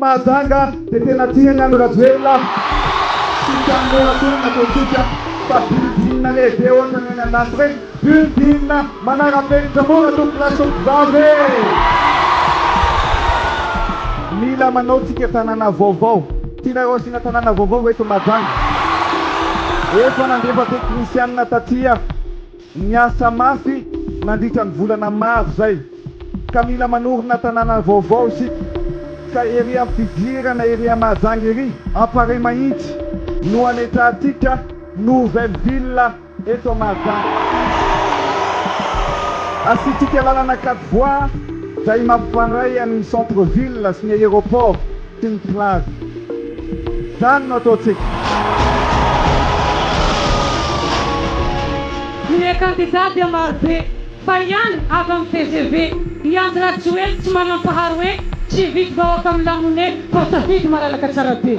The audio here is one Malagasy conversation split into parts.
Mahajanga dia tena tiana ny Rajoelina sy tanora koa nataontsika fa building lehibe ohatra ny ananty reny building manara-penitra moa population vavy mila manao tsika tanàna vaovao tianareo asina tanàna vaovao eto Mahajanga efa nandefa teknisianina tatia miasa mafy nandritra ny volana maro zay ka mila manorina tanàna vaovao isika ka ery ampidirana ery Mahajanga ery appareil mahitsy no anetratika nouvelle ville eto Mahajanga asitsika lalana 4 voies zay mampifandray amin'ny centre ville sy ny aéroport sy ny plage zany no ataontsika. Ny candidat dia maro be fa ihany avy amin'ny TGV Andry Rajoelina tsy manampahary hoe tsy vidy vahoaka amin'ny lamone fa safidy malalaka tsara be.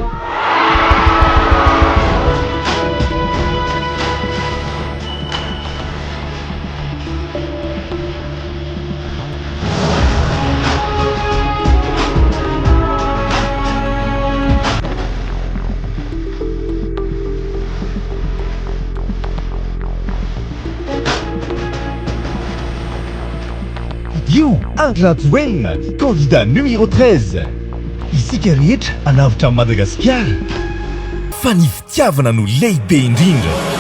Io Andry Rajoelina, candidat numéro 13. Isika rehetra anavitra Madagasikara fa ny fitiavana no lehibe indrindra.